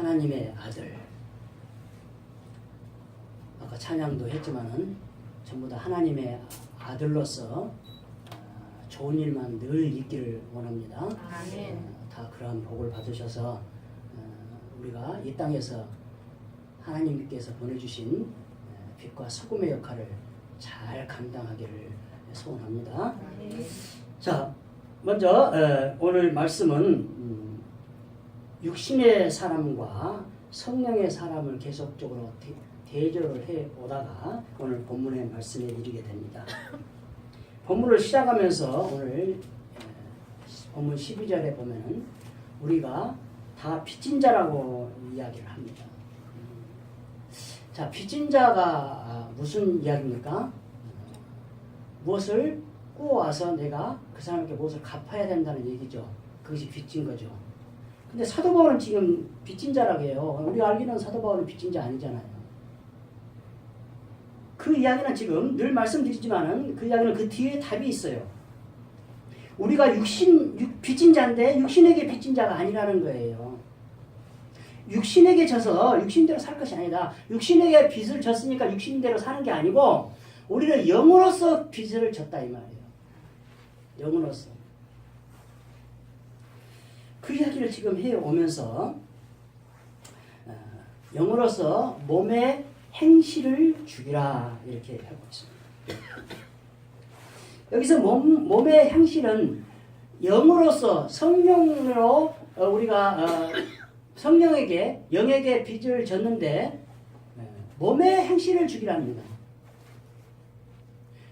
하나님의 아들. 아까 찬양도 했지만은 전부 다 하나님의 아들로서 좋은 일만 늘 있기를 원합니다. 아멘. 다 그러한 복을 받으셔서 우리가 이 땅에서 하나님께서 보내주신 빛과 소금의 역할을 잘 감당하기를 소원합니다. 아멘. 자, 먼저 오늘 말씀은 육신의 사람과 성령의 사람을 계속적으로 대조를 해 오다가 오늘 본문의 말씀에 이르게 됩니다. 본문을 시작하면서 오늘 본문 12절에 보면은 우리가 다 빚진 자라고 이야기를 합니다. 자, 빚진 자가 무슨 이야기입니까? 무엇을 꾸어와서 내가 그 사람에게 무엇을 갚아야 된다는 얘기죠. 그것이 빚진 거죠. 근데 사도 바울은 지금 빚진 자라고 해요. 우리가 알기로는 사도 바울은 빚진 자 아니잖아요. 그 이야기는 지금 늘 말씀드리지만은 그 이야기는 그 뒤에 답이 있어요. 우리가 빚진 자인데 육신에게 빚진 자가 아니라는 거예요. 육신에게 져서 육신대로 살 것이 아니다. 육신에게 빚을 졌으니까 육신대로 사는 게 아니고 우리는 영으로서 빚을 졌다 이 말이에요. 영으로서. 그 이야기를 지금 해오면서 영으로서 몸의 행실을 죽이라 이렇게 하고 있습니다. 여기서 몸의 행실은 영으로서 성령으로 우리가 성령에게 영에게 빚을 졌는데 몸의 행실을 죽이라는 겁니다.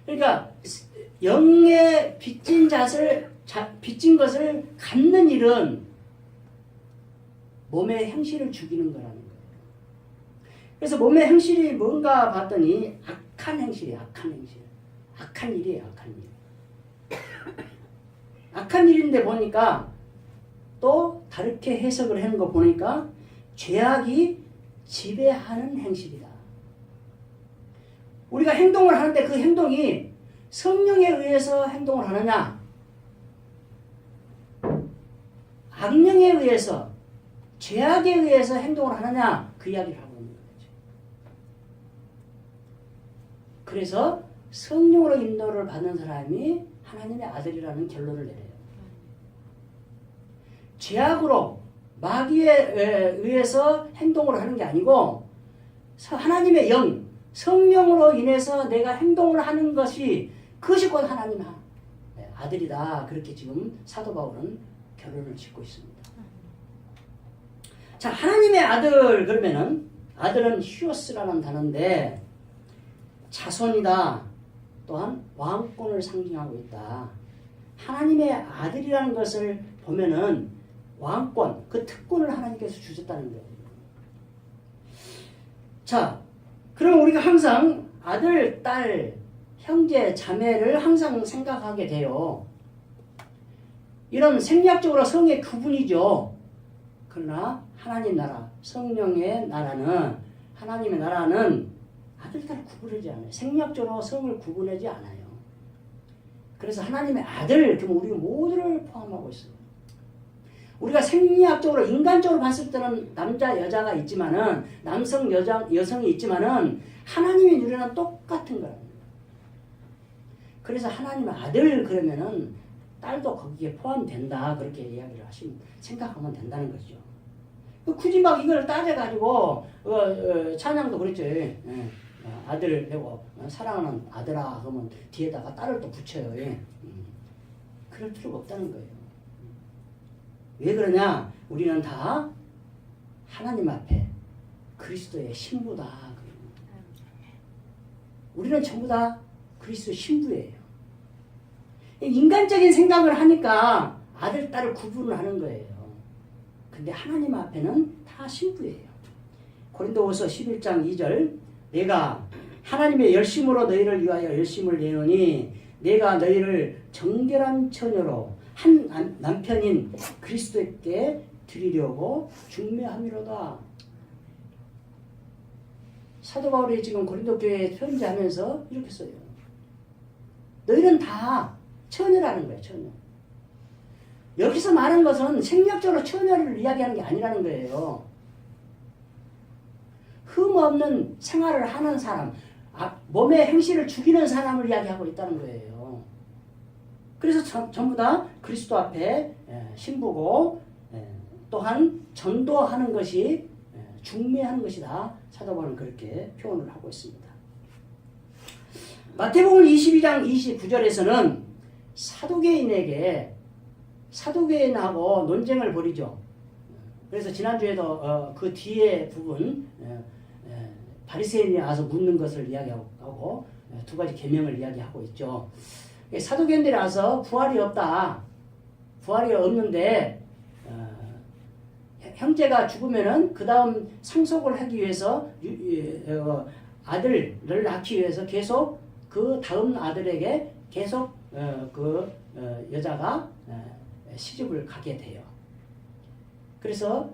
그러니까 영의 빚진 것을 갚는 일은 몸의 행실을 죽이는 거라는 거예요. 그래서 몸의 행실이 뭔가 봤더니 악한 행실이에요. 악한 행실. 악한 일이에요. 악한 일. 악한 일인데 보니까 또 다르게 해석을 하는 거 보니까 죄악이 지배하는 행실이다. 우리가 행동을 하는데 그 행동이 성령에 의해서 행동을 하느냐 악령에 의해서 죄악에 의해서 행동을 하느냐 그 이야기를 하고 있는 거죠. 그래서 성령으로 인도를 받는 사람이 하나님의 아들이라는 결론을 내려요. 죄악으로 마귀에 의해서 행동을 하는 게 아니고 하나님의 영, 성령으로 인해서 내가 행동을 하는 것이 그것이 곧 하나님 아들이다. 그렇게 지금 사도 바울은 결론을 짓고 있습니다. 자, 하나님의 아들 그러면은 아들은 히오스라는 단어인데 자손이다. 또한 왕권을 상징하고 있다. 하나님의 아들이라는 것을 보면은 왕권, 그 특권을 하나님께서 주셨다는 거예요. 자, 그럼 우리가 항상 아들, 딸, 형제, 자매를 항상 생각하게 돼요. 이런 생리학적으로 성의 구분이죠. 그러나 하나님 나라, 성령의 나라는 하나님의 나라는 아들, 딸 구분하지 않아요. 생리학적으로 성을 구분하지 않아요. 그래서 하나님의 아들, 그럼 우리 모두를 포함하고 있어요. 우리가 생리학적으로 인간적으로 봤을 때는 남자 여자가 있지만은 남성 여성이 있지만은 하나님의 누리는 똑같은 거랍니다. 그래서 하나님의 아들 그러면은 딸도 거기에 포함된다 그렇게 이야기를 생각하면 된다는 거죠. 굳이 막 이걸 따져가지고 찬양도 그랬죠. 아들 하고 사랑하는 아들아 그러면 뒤에다가 딸을 또 붙여요. 그럴 필요가 없다는 거예요. 왜 그러냐? 우리는 다 하나님 앞에 그리스도의 신부다. 우리는 전부 다 그리스도의 신부예요. 인간적인 생각을 하니까 아들, 딸을 구분을 하는 거예요. 근데 하나님 앞에는 다 신부예요. 고린도후서 11장 2절 내가 하나님의 열심으로 너희를 위하여 열심을 내노니 내가 너희를 정결한 처녀로 한 남편인 그리스도께 드리려고 중매함이로다. 사도 바울이 지금 고린도 교회에 편지하면서 이렇게 써요. 너희는 다 처녀라는 거예요. 처녀. 여기서 말하는 것은 생략적으로 처녀를 이야기하는 게 아니라는 거예요. 흠없는 생활을 하는 사람, 몸의 행실을 죽이는 사람을 이야기하고 있다는 거예요. 그래서 전부 다 그리스도 앞에 신부고 또한 전도하는 것이 중매하는 것이다. 사도바울은 그렇게 표현을 하고 있습니다. 마태복음 22장 29절에서는 사두개인하고 논쟁을 벌이죠. 그래서 지난주에도 그 뒤에 부분 바리새인이 와서 묻는 것을 이야기하고 두 가지 계명을 이야기하고 있죠. 사두개인들이 와서 부활이 없다. 부활이 없는데 형제가 죽으면은 그 다음 상속을 하기 위해서 아들을 낳기 위해서 계속 그 다음 아들에게 계속 그 여자가 시집을 가게 돼요. 그래서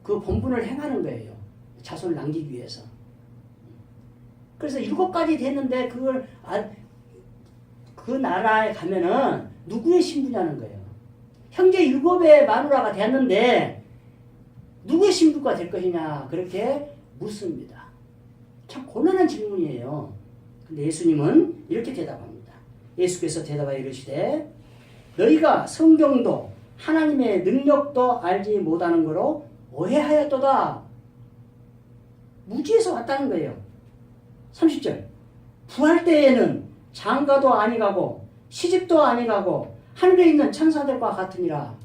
그 본분을 행하는 거예요. 자손을 남기기 위해서. 그래서 7가지 됐는데 그걸 그 나라에 가면은 누구의 신부냐는 거예요. 형제 7의 마누라가 됐는데 누구의 신부가 될 것이냐 그렇게 묻습니다. 참 곤란한 질문이에요. 근데 예수님은 이렇게 대답합니다. 예수께서 대답하여 이르시되 너희가 성경도 하나님의 능력도 알지 못하는 거로 오해하였도다. 무지에서 왔다는 거예요. 30절 부활 때에는 장가도 아니가고 시집도 아니가고 하늘에 있는 천사들과 같으니라.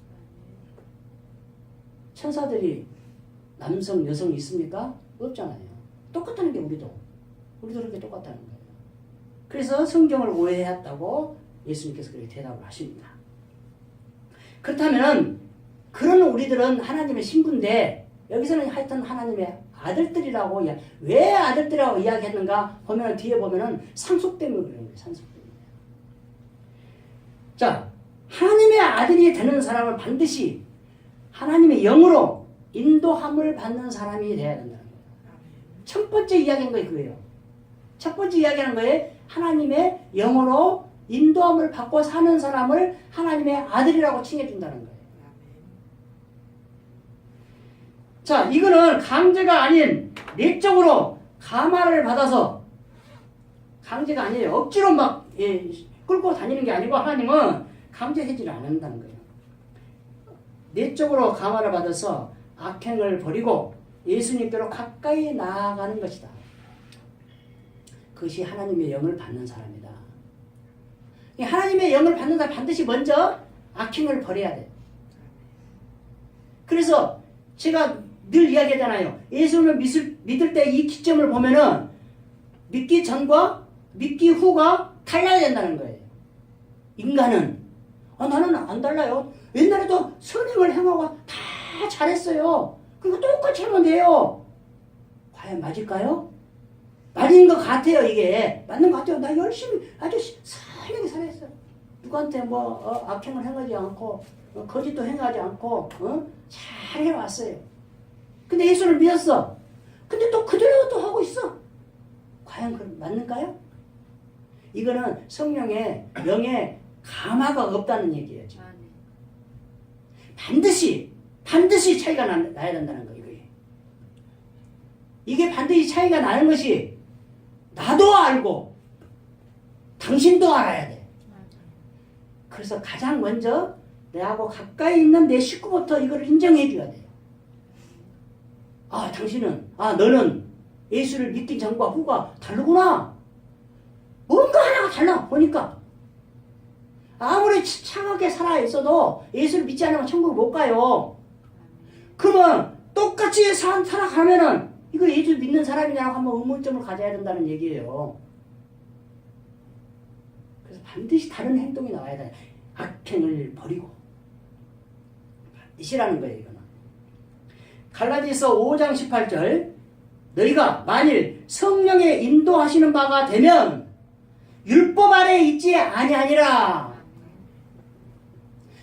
천사들이 남성 여성이 있습니까? 없잖아요. 똑같다는 게 우리도 그렇게 똑같다는 거예요. 그래서 성경을 오해했다고 예수님께서 그렇게 대답을 하십니다. 그렇다면 그런 우리들은 하나님의 신부인데 여기서는 하여튼 하나님의 아들들이라고 왜 아들들이라고 이야기했는가 보면 뒤에 보면은 상속 때문에 그러는 거예요. 상속 때문에. 자, 하나님의 아들이 되는 사람은 반드시 하나님의 영으로 인도함을 받는 사람이 돼야 된다는 거예요. 첫 번째 이야기한 거예요. 그거예요. 첫 번째 이야기하는 거예요. 하나님의 영으로 인도함을 받고 사는 사람을 하나님의 아들이라고 칭해준다는 거예요. 자, 이거는 강제가 아닌 내적으로 감화를 받아서 강제가 아니에요. 억지로 막 끌고 다니는 게 아니고 하나님은 강제하지를 않는다는 거예요. 내적으로 감화를 받아서 악행을 버리고 예수님께로 가까이 나아가는 것이다. 그것이 하나님의 영을 받는 사람이다. 하나님의 영을 받는 사람 반드시 먼저 악행을 버려야 돼. 그래서 제가 늘 이야기하잖아요. 예수를 믿을 때 이 기점을 보면은 믿기 전과 믿기 후가 달라야 된다는 거예요. 인간은 나는 안 달라요. 옛날에도 선행을 행하고 다 잘했어요. 그리고 똑같이 하면 돼요. 과연 맞을까요? 맞는 것 같아요. 이게 맞는 것 같아요. 나 열심히 아주 선하게 살았어요. 누구한테 악행을 행하지 않고 거짓도 행하지 않고 잘 해왔어요. 근데 예수를 믿었어. 근데 또 그대로 또 하고 있어. 과연 그럼 맞는가요? 이거는 성령의 영의 감화가 없다는 얘기예요. 지금. 반드시 차이가 나야 된다는 거예요. 이게 반드시 차이가 나는 것이 나도 알고 당신도 알아야 돼. 그래서 가장 먼저 내하고 가까이 있는 내 식구부터 이걸 인정해 줘야 돼요. 너는 예수를 믿기 전과 후가 다르구나. 뭔가 하나가 달라 보니까. 아무리 착하게 살아 있어도 예수를 믿지 않으면 천국 못 가요. 그러면 똑같이 살아가면은 이거 예수 믿는 사람이냐고 한번 의문점을 가져야 된다는 얘기예요. 그래서 반드시 다른 행동이 나와야 돼. 악행을 버리고. 반드시라는 거예요, 이거는. 갈라디아서 5장 18절 너희가 만일 성령의 인도하시는 바가 되면 율법 아래 있지 아니하니라.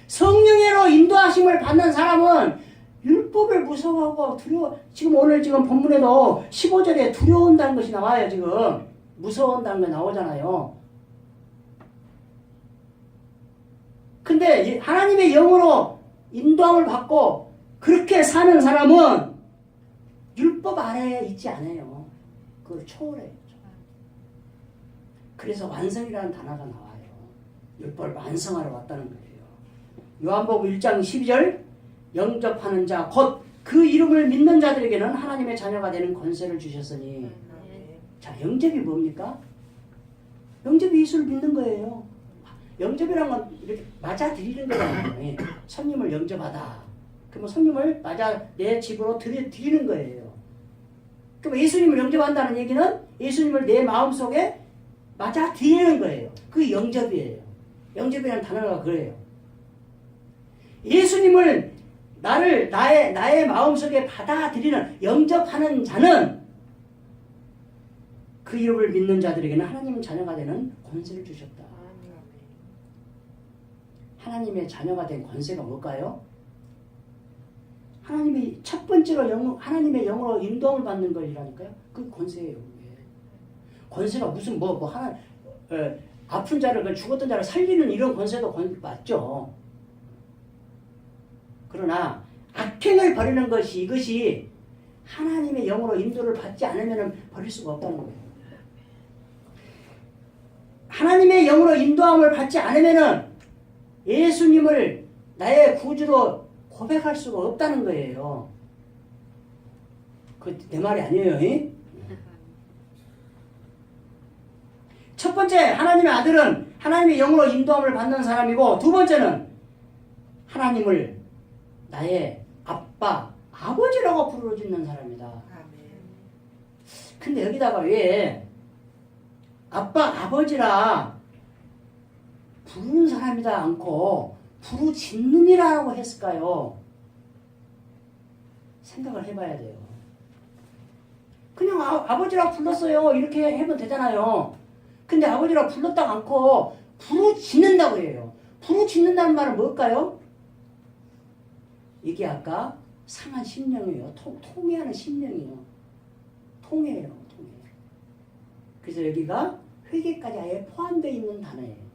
성령으로 인도하심을 받는 사람은 율법을 무서워하고 두려워. 오늘 본문에도 15절에 두려워한다는 것이 나와요. 지금 무서워한다는 게 나오잖아요. 근데 하나님의 영으로 인도함을 받고 그렇게 사는 사람은 율법 아래에 있지 않아요. 그걸 초월해요. 그래서 완성이라는 단어가 나와요. 율법을 완성하러 왔다는 거예요. 요한복음 1장 12절 영접하는 자 곧 그 이름을 믿는 자들에게는 하나님의 자녀가 되는 권세를 주셨으니. 자, 영접이 뭡니까? 영접이 예수를 믿는 거예요. 영접이란 건 이렇게 맞아들이는 거잖아요. 손님을 영접하다. 그러면 손님을 맞아 내 집으로 들이는 거예요. 그럼 예수님을 영접한다는 얘기는 예수님을 내 마음속에 맞아들이는 거예요. 그게 영접이에요. 영접이라는 단어가 그래요. 예수님을 나의 마음속에 받아들이는 영접하는 자는 그 이름을 믿는 자들에게는 하나님의 자녀가 되는 권세를 주셨다. 하나님의 자녀가 된 권세가 뭘까요? 하나님이 첫 번째로 하나님의 영으로 인도함을 받는 것이라니까요. 그 권세예요. 권세가 무슨 하나 아픈 자를 죽었던 자를 살리는 이런 권세도 맞죠. 그러나 악행을 버리는 것이 이것이 하나님의 영으로 인도를 받지 않으면 버릴 수가 없다는 거예요. 하나님의 영으로 인도함을 받지 않으면 예수님을 나의 구주로 고백할 수가 없다는 거예요. 그 내 말이 아니에요. 첫 번째 하나님의 아들은 하나님의 영으로 인도함을 받는 사람이고, 두 번째는 하나님을 나의 아빠, 아버지라고 부르짖는 사람이다. 근데 여기다가 왜 아빠, 아버지라 부르는 사람이다 않고 부르짖느니라고 했을까요? 생각을 해봐야 돼요. 그냥 아버지라 불렀어요. 이렇게 하면 되잖아요. 근데 아버지라 불렀다 않고 부르짖는다고 해요. 부르짖는다는 말은 뭘까요? 이게 아까 상한 심령이에요. 통해하는 심령이에요. 통해요. 그래서 여기가 회개까지 아예 포함되어 있는 단어예요.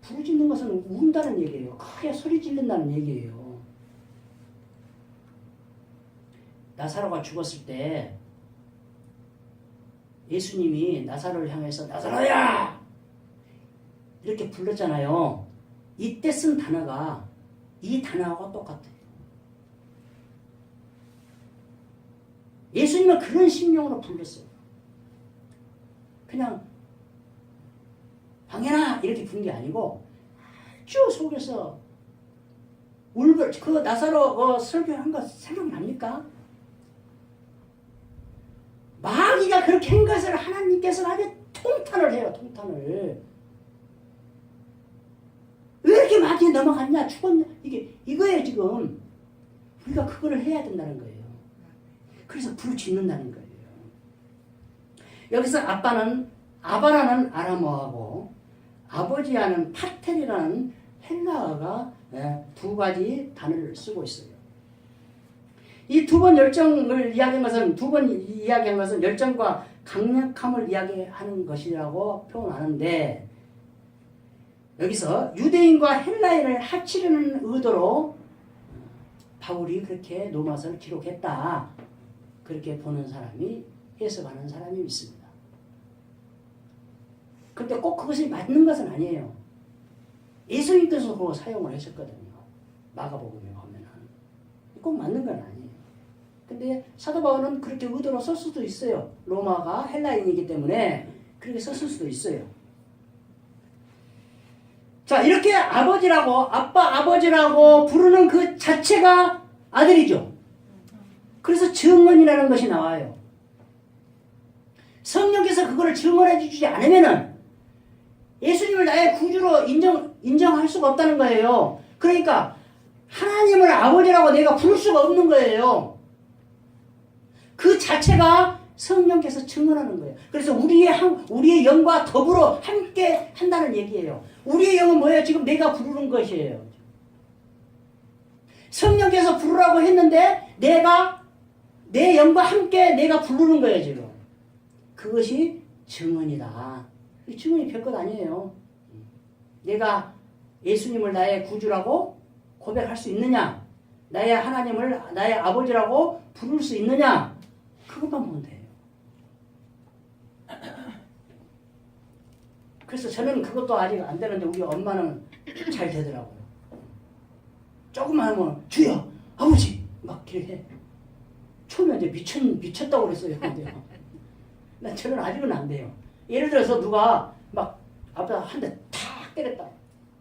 부르짖는 것은 운다는 얘기예요. 크게 소리 지른다는 얘기예요. 나사로가 죽었을 때 예수님이 나사로를 향해서 나사로야! 이렇게 불렀잖아요. 이때 쓴 단어가 이 단어하고 똑같아요. 예수님은 그런 심령으로 불렀어요. 그냥 방해나 이렇게 부른 게 아니고 아주 속에서 그 나사로 설교한 거 생각납니까? 마귀가 그렇게 한 것을 하나님께서 아주 통탄을 해요. 통탄을. 왜 이렇게 마귀에 넘어갔냐? 죽었냐? 이거예요 지금. 우리가 그거를 해야 된다는 거예요. 그래서 부르짖는다는 거예요. 여기서 아바라는 아람어하고 아버지하는 파텔이라는 헬라어가 두 가지 단어를 쓰고 있어요. 이 두 번 열정을 이야기한 것은 열정과 강력함을 이야기하는 것이라고 표현하는데, 여기서 유대인과 헬라인을 합치려는 의도로 바울이 그렇게 로마서를 기록했다. 그렇게 보는 사람이, 해석하는 사람이 있습니다. 근데 꼭 그것이 맞는 것은 아니에요. 예수님께서 그거 사용을 하셨거든요. 마가복음에 보면은. 꼭 맞는 건 아니에요. 근데 사도 바울은 그렇게 의도로 쓸 수도 있어요. 로마가 헬라인이기 때문에 그렇게 썼을 수도 있어요. 자, 이렇게 아빠 아버지라고 부르는 그 자체가 아들이죠. 그래서 증언이라는 것이 나와요. 성령께서 그거를 증언해 주지 않으면은 예수님을 나의 구주로 인정할 수가 없다는 거예요. 그러니까 하나님을 아버지라고 내가 부를 수가 없는 거예요. 그 자체가 성령께서 증언하는 거예요. 그래서 우리의 영과 더불어 함께 한다는 얘기예요. 우리의 영은 뭐예요? 지금 내가 부르는 것이에요. 성령께서 부르라고 했는데 내 영과 함께 내가 부르는 거예요, 지금. 그것이 증언이다. 증언이 별것 아니에요. 내가 예수님을 나의 구주라고 고백할 수 있느냐? 나의 하나님을 나의 아버지라고 부를 수 있느냐? 그것만 보면 돼요. 그래서 저는 그것도 아직 안 되는데 우리 엄마는 잘 되더라고요. 조금만 하면 주여 아버지 막 이렇게 해. 처음에 이제 미쳤다고 그랬어요. 근데요. 난 저는 아직은 안 돼요. 예를 들어서 누가 막 앞에서 한 대 탁 때렸다.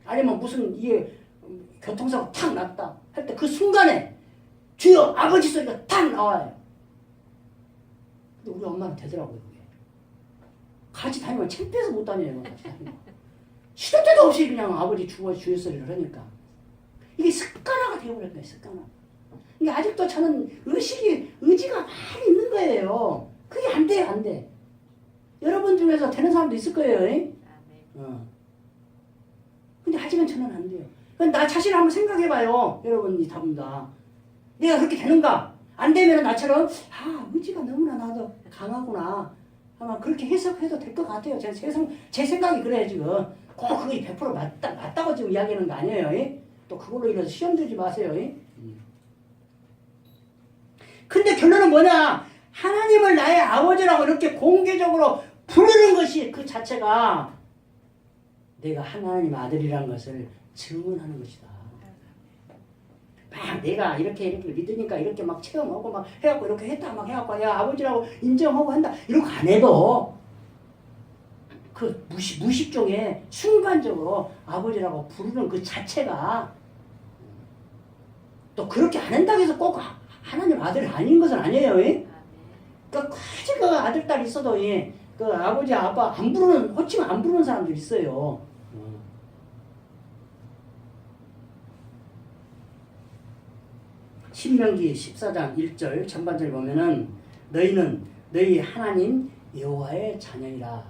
아니면 무슨 이게 교통사고 탁 났다 할 때 그 순간에 주여 아버지 소리가 탁 나와요. 근데 우리 엄마는 되더라고요. 그게. 같이 다니면 창피해서 못 다녀요. 같이 다니면. 시도 때도 없이 그냥 아버지 주여 소리를 하니까. 이게 습관화가 되어버린 거예요. 습관화. 이게 아직도 저는 의지가 많이 있는 거예요. 그게 안 돼요. 안 돼. 여러분 중에서 되는 사람도 있을 거예요. 근데 아직은 저는 안 돼요. 나 자신을 한번 생각해봐요. 여러분이 다. 내가 그렇게 되는가? 안 되면 나처럼 의지가 너무나 나도 강하구나. 아마 그렇게 해석해도 될 것 같아요. 제 생각이 그래요 지금. 꼭 그게 100% 맞다고 지금 이야기하는 거 아니에요. 또 그걸로 인해서 시험 들지 마세요. 근데 결론은 뭐냐? 하나님을 나의 아버지라고 이렇게 공개적으로 부르는 것이 그 자체가 내가 하나님 아들이라는 것을 증언하는 것이다. 막 내가 이렇게 믿으니까 이렇게 막 체험하고 막 해갖고 이렇게 했다 막 해갖고 내가 아버지라고 인정하고 한다 이런 거 안 해도 그 무식종에 순간적으로 아버지라고 부르는 그 자체가 또 그렇게 안 한다고 해서 꼭 하나님 아들이 아닌 것은 아니에요. 그러니까 굳이 그 아들, 딸 있어도 그 아버지, 아빠 호칭 안 부르는 사람들 있어요. 신명기 14장 1절 전반절 보면은 너희는 너희 하나님 여호와의 자녀이라.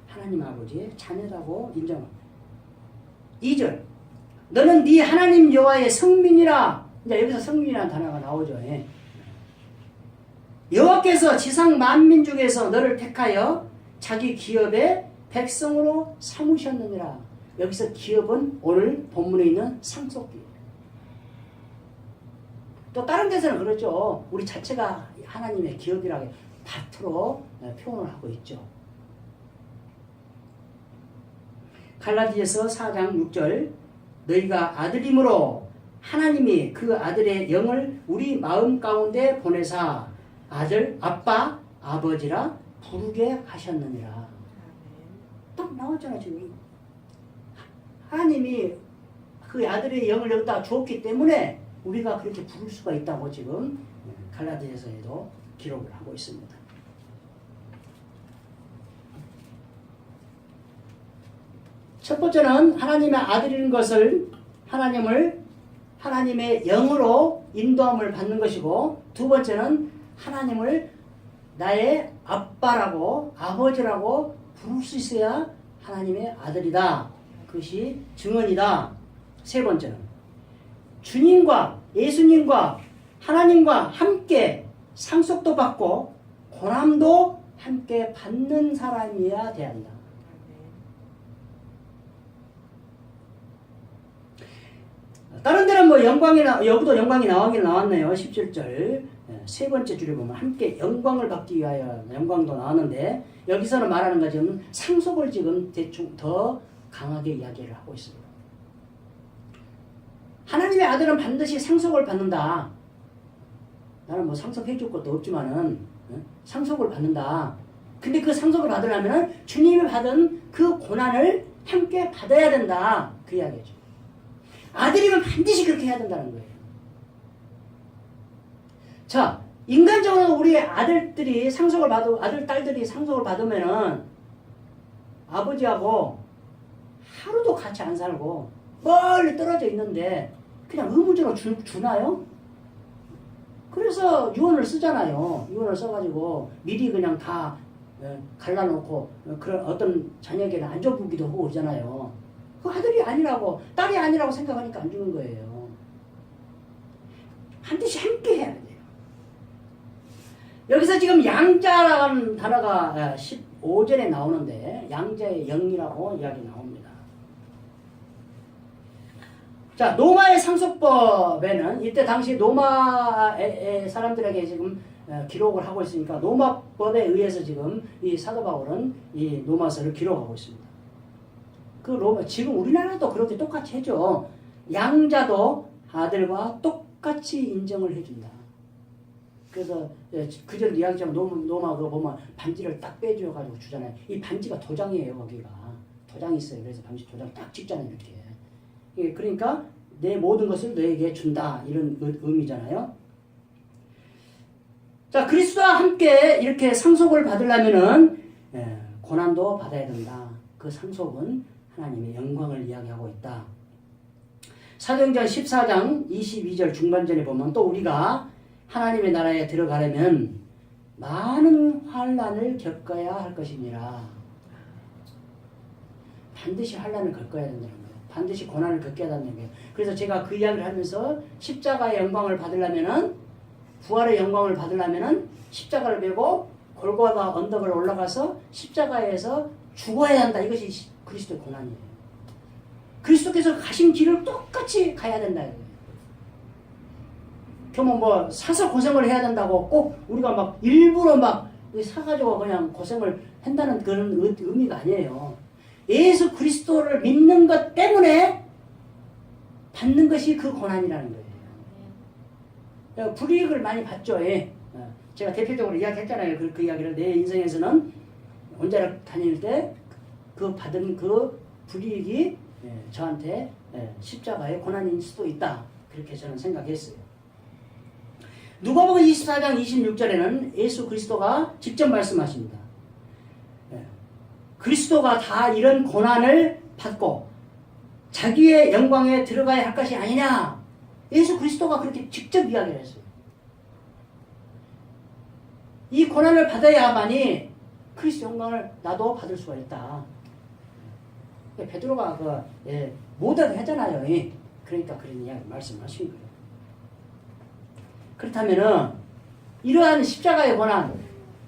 하나님 아버지의 자녀라고 인정합니다. 2절 너는 네 하나님 여호와의 성민이라. 이제 여기서 성민이라는 단어가 나오죠. 여호와께서 지상 만민 중에서 너를 택하여 자기 기업의 백성으로 삼으셨느니라. 여기서 기업은 오늘 본문에 있는 상속기예요. 또 다른 데서는 그렇죠. 우리 자체가 하나님의 기업이라고 밭으로 표현을 하고 있죠. 갈라디아서 4장 6절 너희가 아들임으로 하나님이 그 아들의 영을 우리 마음 가운데 보내사 아들, 아빠, 아버지라 부르게 하셨느니라. 딱 나왔잖아 지금. 하나님이 그 아들의 영을 여기다 주었기 때문에 우리가 그렇게 부를 수가 있다고 지금 갈라디아서에도 기록을 하고 있습니다. 첫 번째는 하나님의 아들인 것을 하나님의 영으로 인도함을 받는 것이고, 두 번째는 하나님을 나의 아빠라고 아버지라고 부를 수 있어야 하나님의 아들이다. 그것이 증언이다. 세 번째는 주님과 예수님과 하나님과 함께 상속도 받고 고난도 함께 받는 사람이어야 된다. 다른 데는 뭐 여기도 영광이 나오긴 나왔네요. 17절 세 번째 줄에 보면 함께 영광을 받기 위하여 영광도 나왔는데, 여기서는 말하는 것은 상속을 지금 대충 더 강하게 이야기를 하고 있습니다. 하나님의 아들은 반드시 상속을 받는다. 나는 뭐 상속해 줄 것도 없지만은 상속을 받는다. 근데 그 상속을 받으려면 주님이 받은 그 고난을 함께 받아야 된다. 그 이야기죠. 아들이면 반드시 그렇게 해야 된다는 거예요. 자, 인간적으로 우리 아들, 딸들이 상속을 받으면은 아버지하고 하루도 같이 안 살고 멀리 떨어져 있는데 그냥 의무적으로 주나요? 그래서 유언을 쓰잖아요. 유언을 써가지고 미리 그냥 다 갈라놓고 그런 어떤 자녀에게는 안 줘보기도 하고 그러잖아요. 그 아들이 아니라고, 딸이 아니라고 생각하니까 안 주는 거예요. 반드시 함께 해야 돼요. 여기서 지금 양자라는 단어가 15절에 나오는데 양자의 영이라고 이야기 나옵니다. 자, 노마의 상속법에는 이때 당시 노마의 사람들에게 지금 기록을 하고 있으니까 노마법에 의해서 지금 이 사도 바울은 이 노마서를 기록하고 있습니다. 그 로마, 지금 우리나라도 그렇게 똑같이 해줘. 양자도 아들과 똑같이 인정을 해준다. 그래서 그전 이야기처럼 노마 그거 보면 반지를 딱 빼줘가지고 주잖아요. 이 반지가 도장이에요. 거기가 도장이 있어요. 그래서 반지 도장 딱 찍잖아요. 이렇게. 그러니까 내 모든 것을 너에게 준다. 이런 의미잖아요. 자, 그리스도와 함께 이렇게 상속을 받으려면은 고난도 받아야 된다. 그 상속은 하나님의 영광을 이야기하고 있다. 사도행전 14장 22절 중반전에 보면 또 우리가 하나님의 나라에 들어가려면 많은 환난을 겪어야 할 것이니라. 반드시 환난을 겪어야 된다는 거예요. 반드시 고난을 겪어야 된다는 거예요. 그래서 제가 그 이야기를 하면서 십자가의 영광을 받으려면은, 부활의 영광을 받으려면은 십자가를 메고 골고다 언덕을 올라가서 십자가에서 죽어야 한다. 이것이 그리스도의 고난이에요. 그리스도께서 가신 길을 똑같이 가야 된다. 그러면 뭐 사서 고생을 해야 된다고 꼭 우리가 막 일부러 막 사가지고 그냥 고생을 한다는 그런 의미가 아니에요. 예수 그리스도를 믿는 것 때문에 받는 것이 그 고난이라는 거예요. 불이익을 많이 받죠. 예. 제가 대표적으로 이야기했잖아요. 그 이야기를 내 인생에서는 혼자 다닐 때 그 받은 그 불이익이 저한테 십자가의 고난일 수도 있다. 그렇게 저는 생각했어요. 누가복음 24장 26절에는 예수 그리스도가 직접 말씀하십니다. 그리스도가 다 이런 고난을 받고 자기의 영광에 들어가야 할 것이 아니냐. 예수 그리스도가 그렇게 직접 이야기를 했어요. 이 고난을 받아야만이 그리스도 영광을 나도 받을 수가 있다. 베드로가 모델을 했잖아요. 그러니까 그런 이야기 말씀하신 거예요. 그렇다면은 이러한 십자가의 고난,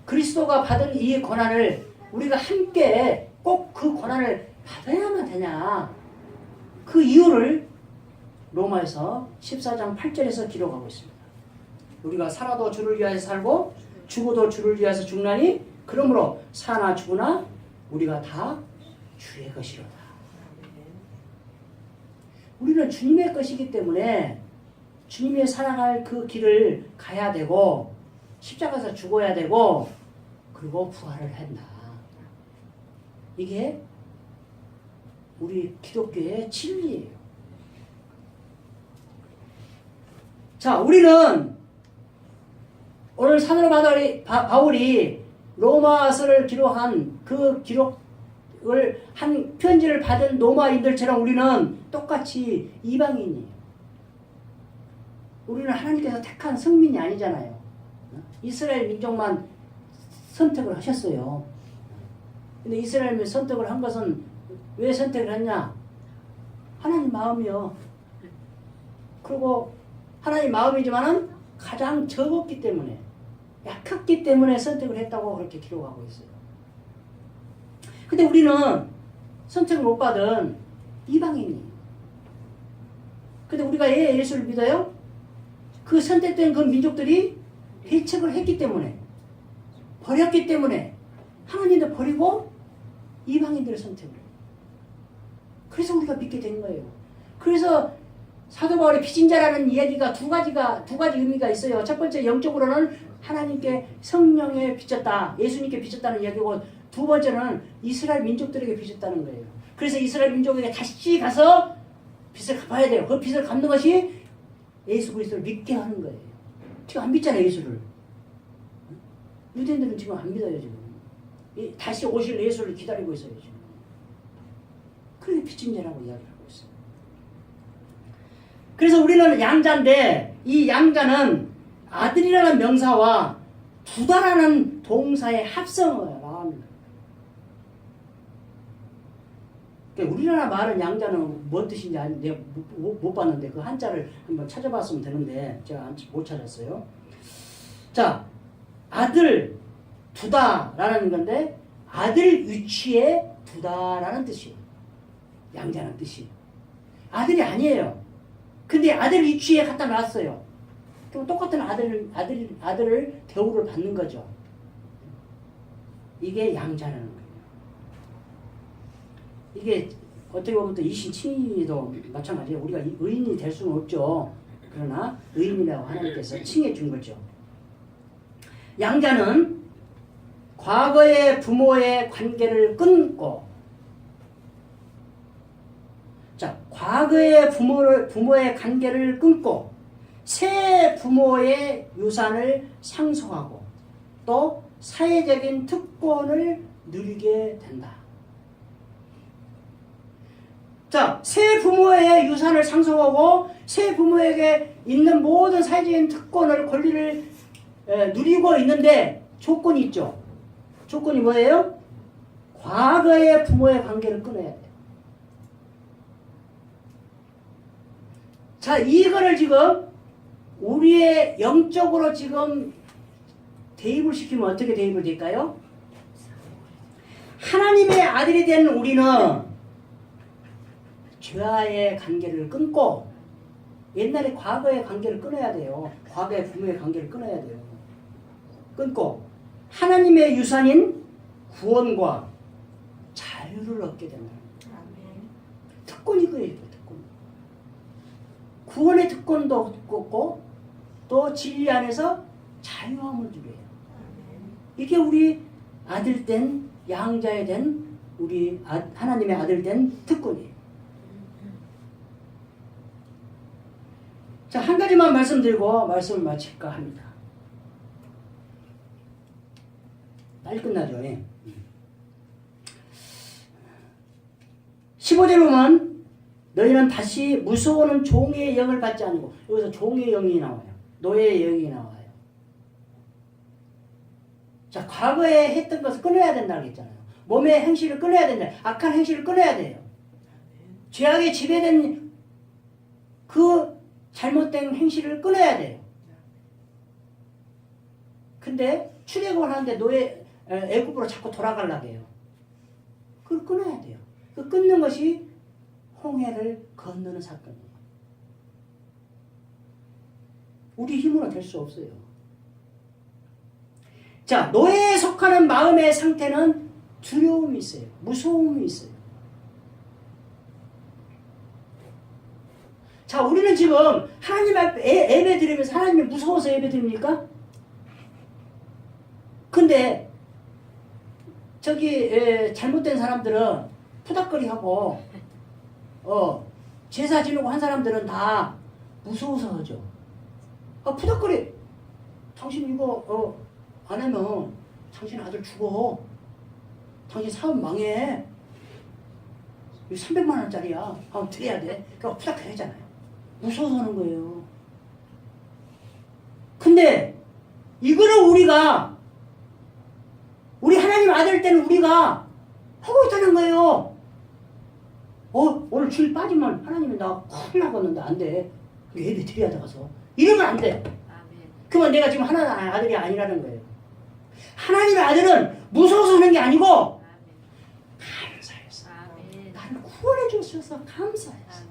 그리스도가 받은 이 고난을 우리가 함께 꼭 그 고난을 받아야만 되냐. 그 이유를 로마에서 14장 8절에서 기록하고 있습니다. 우리가 살아도 주를 위하여 살고 죽어도 주를 위하여 죽나니 그러므로 사나 죽으나 우리가 다 주의 것이로다. 우리는 주님의 것이기 때문에 주님이 살아갈 그 길을 가야 되고 십자가에서 죽어야 되고 그리고 부활을 한다. 이게 우리 기독교의 진리예요. 자, 우리는 오늘 사도 바울이 로마서를 기록한 그 기록을 한 편지를 받은 로마인들처럼 우리는 똑같이 이방인이에요. 우리는 하나님께서 택한 성민이 아니잖아요. 이스라엘 민족만 선택을 하셨어요. 근데 이스라엘 선택을 한 것은 왜 선택을 했냐? 하나님 마음이요. 그리고 하나님 마음이지만은 가장 적었기 때문에, 약했기 때문에 선택을 했다고 그렇게 기록하고 있어요. 근데 우리는 선택을 못 받은 이방인이에요. 근데 우리가 예수를 믿어요? 그 선택된 그 민족들이 배척을 했기 때문에, 버렸기 때문에 하나님도 버리고 이방인들을 선택을 해요. 그래서 우리가 믿게 된 거예요. 그래서 사도 바울의 피신자라는 이야기가 두 가지 의미가 있어요. 첫 번째, 영적으로는 하나님께 성령에 비쳤다, 예수님께 비쳤다는 이야기고, 두 번째는 이스라엘 민족들에게 비쳤다는 거예요. 그래서 이스라엘 민족에게 다시 가서 빚을 갚아야 돼요. 그 빚을 갚는 것이 예수 그리스도를 믿게 하는 거예요. 지금 안 믿잖아요, 예수를. 유대인들은 지금 안 믿어요, 지금. 다시 오실 예수를 기다리고 있어요, 지금. 그게 피침제라고 이야기를 하고 있어요. 그래서 우리는 양자인데, 이 양자는 아들이라는 명사와 두다라는 동사의 합성을 말합니다. 우리나라 말은 양자는 뭔 뜻인지 내가 못 봤는데 그 한자를 한번 찾아봤으면 되는데 제가 못 찾았어요. 자, 아들 두다라는 건데 아들 위치에 두다라는 뜻이에요. 양자는 뜻이. 아들이 아니에요. 근데 아들 이취에 갖다 놨어요. 그럼 똑같은 아들을 대우를 받는 거죠. 이게 양자라는 거예요. 이게 어떻게 보면 또 이신칭의도 마찬가지예요. 우리가 의인이 될 수는 없죠. 그러나 의인이라고 하나님께서 칭해 준 거죠. 양자는 과거의 부모의 관계를 끊고, 자, 과거의 부모의 관계를 끊고 새 부모의 유산을 상속하고 또 사회적인 특권을 누리게 된다. 자, 새 부모의 유산을 상속하고 새 부모에게 있는 모든 사회적인 특권을, 권리를 누리고 있는데 조건이 있죠. 조건이 뭐예요? 과거의 부모의 관계를 끊어야 돼. 자, 이거를 지금 우리의 영적으로 지금 대입을 시키면 어떻게 대입을 될까요? 하나님의 아들이 된 우리는 죄와의 관계를 끊고, 옛날에 과거의 관계를 끊어야 돼요. 과거의 부모의 관계를 끊어야 돼요. 끊고 하나님의 유산인 구원과 자유를 얻게 된다. 특권이 그예요. 특권. 구원의 특권도 얻고 또 진리 안에서 자유함을 누려요. 이게 우리 아들 된, 양자에 된, 우리 하나님의 아들 된 특권이에요. 자, 한 가지만 말씀드리고 말씀을 마칠까 합니다. 빨리 끝나죠. 예. 15절에 보면 너희는 다시 무서워하는 종의 영을 받지 않고, 여기서 종의 영이 나와요. 노예의 영이 나와요. 자, 과거에 했던 것을 끊어야 된다고 했잖아요. 몸의 행실을 끊어야 된다. 악한 행실을 끊어야 돼요. 죄악에 지배된 그 잘못된 행실을 끊어야 돼요. 근데 출애굽을 하는데 애굽으로 자꾸 돌아가려고 해요. 그걸 끊어야 돼요. 그 끊는 것이 홍해를 건너는 사건이에요. 우리 힘으로 될 수 없어요. 자, 노예에 속하는 마음의 상태는 두려움이 있어요. 무서움이 있어요. 자, 우리는 지금 하나님 앞에 예배 드리면서 하나님이 무서워서 예배 드립니까? 근데 저기 잘못된 사람들은 푸닥거리하고 제사 지내고 한 사람들은 다 무서워서 하죠. 푸닥거리. 당신 이거 안 하면 당신 아들 죽어. 당신 사업 망해. 이거 300만 원짜리야. 한번 드려야 돼. 그러니까 푸닥거리잖아요. 무서워서 하는 거예요. 근데 이거를 우리 하나님 아들 때는 우리가 하고 있다는 거예요. 오늘 주일 빠지면 하나님이 나 큰일 나겠는데 안 돼. 예배 드려야 돼 가서. 이러면 안 돼. 그러면 내가 지금 하나님 아들이 아니라는 거예요. 하나님의 아들은 무서워서 하는 게 아니고 감사해서. 나를 구원해 주셔서 감사해서.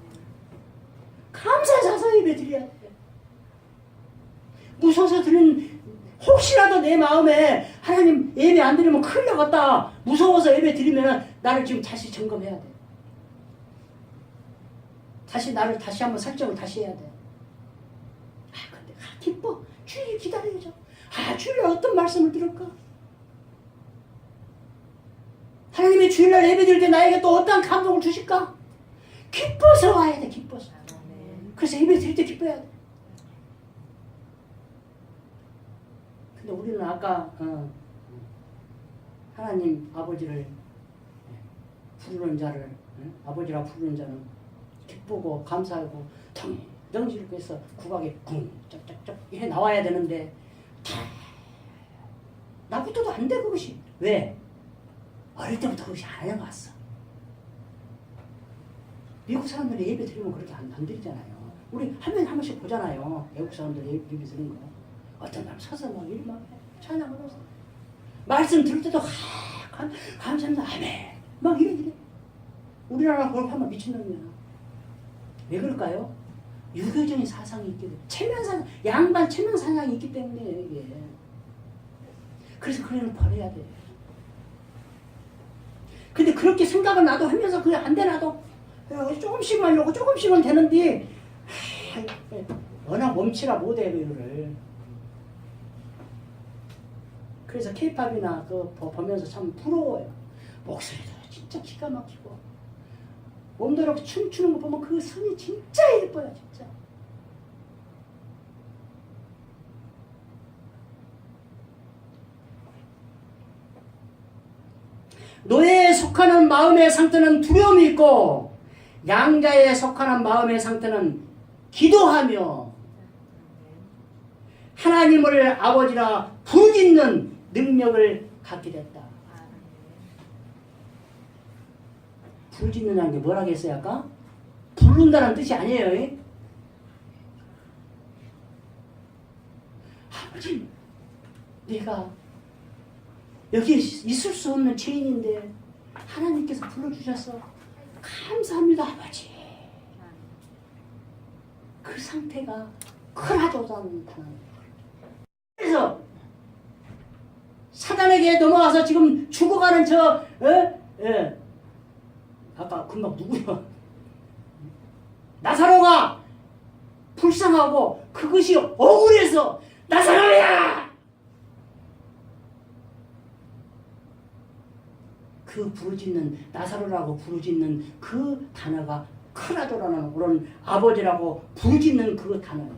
감사해서 가서 예배 드려야 돼. 무서워서 드리는, 혹시라도 내 마음에 하나님 예배 안 드리면 큰일 나겠다. 무서워서 예배 드리면 나를 지금 다시 점검해야 돼. 나를 다시 한번 설정을 다시 해야 돼. 근데 기뻐. 주일 기다려야죠. 주일날 어떤 말씀을 들을까? 하나님의 주일날 예배 드릴 때 나에게 또 어떤 감동을 주실까? 기뻐서 와야 돼. 기뻐서. 그래서 예배 드릴 때 기뻐야 돼. 근데 우리는 아까 하나님 아버지를 부르는 자를, 아버지라 부르는 자는 기쁘고 감사하고 정지를 해서 국악에 쿵 짝짝짝 해 나와야 되는데 나부터도 안 돼. 그것이 왜? 어릴 때부터 그것이 안 해왔어. 미국 사람들이 예배 드리면 그렇게 안 드리잖아요. 우리 한 번씩 보잖아요. 외국 사람들이 예배 드리는 거. 어떤 사람 서서 막 일막 찬양을 해서 말씀 들을 때도 감사합니다. 아멘. 막 이래. 우리나라 그걸 하면 미친놈이야. 왜 그럴까요? 유교적인 사상이 있기 때문에 체면사상, 양반 체면사상이 있기 때문에 이게. 그래서 그래는 버려야 돼. 근데 그렇게 생각을 나도 하면서 그냥 안 돼 나도 조금씩만 하려고 조금씩은 되는데 워낙 몸치라 못해 이거를. 그래서 케이팝이나 그 보면서 참 부러워요. 목소리도 진짜 기가 막히고 몸도 이렇게 춤추는 거 보면 그 선이 진짜 예뻐요 진짜. 노예에 속하는 마음의 상태는 두려움이 있고 양자에 속하는 마음의 상태는 기도하며 하나님을 아버지라 부르짖는 능력을 갖게 됐다. 부르짖는다는 게 뭐라고 했어요 아까? 부른다는 뜻이 아니에요. 아버지 내가 여기 있을 수 없는 죄인인데 하나님께서 불러주셔서 감사합니다 아버지. 그 상태가 크라조다는 단어. 그래서 사단에게 넘어가서 지금 죽어가는 아까 금방 누구야? 나사로가 불쌍하고 그것이 억울해서 나사로야! 그 부르짖는 나사로라고 부르짖는 그 단어가 크라도라는 그런 아버지라고 부르짖는 그 단어예요.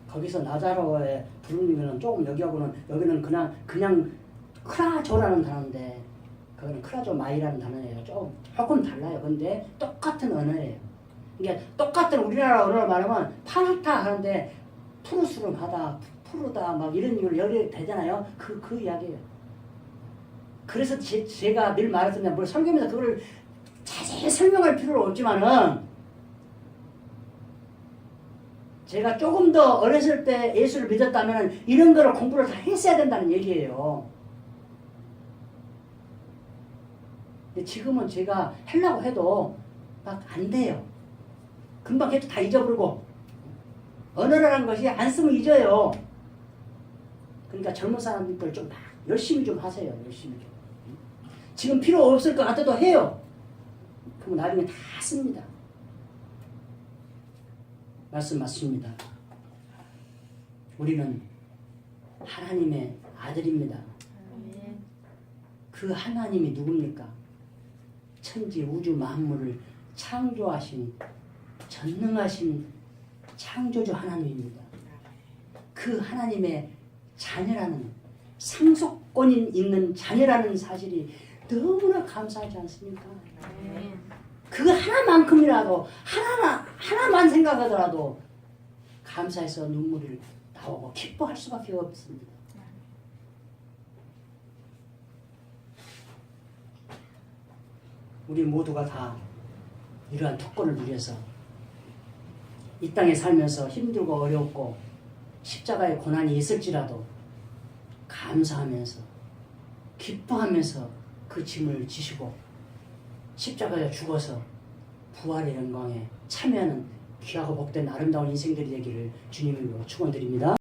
거기서 나사로에 부르면 조금 여기는 그냥 크라조라는 단어인데 그거는 크라조 마이라는 단어예요. 조금 달라요. 근데 똑같은 언어예요. 그러니까 똑같은 우리나라 언어를 말하면 파르타 하는데 푸르스름하다, 푸르다 막 이런 걸 여기 되잖아요. 그 이야기예요. 그래서 제가 늘 말했습니다. 뭘 설교하면서 그걸 자세히 설명할 필요는 없지만은 제가 조금 더 어렸을 때 예수를 믿었다면 이런 거를 공부를 다 했어야 된다는 얘기예요. 근데 지금은 제가 하려고 해도 막 안 돼요. 금방 해도 다 잊어버리고 언어라는 것이 안 쓰면 잊어요. 그러니까 젊은 사람들 좀 막 열심히 좀 하세요. 열심히 좀. 지금 필요 없을 것 같아도 해요. 그럼 나중에 다 씁니다. 말씀 맞습니다. 우리는 하나님의 아들입니다. 그 하나님이 누굽니까? 천지 우주 만물을 창조하신 전능하신 창조주 하나님입니다. 그 하나님의 자녀라는 상속권이 있는 자녀라는 사실이 너무나 감사하지 않습니까? 그 하나만큼이라도 하나만 생각하더라도 감사해서 눈물이 나오고 기뻐할 수밖에 없습니다. 우리 모두가 다 이러한 특권을 누려서 이 땅에 살면서 힘들고 어렵고 십자가의 고난이 있을지라도 감사하면서 기뻐하면서 그 짐을 지시고 십자가에 죽어서 부활의 영광에 참여하는 귀하고 복된 아름다운 인생들이 되기를 주님으로 축원드립니다.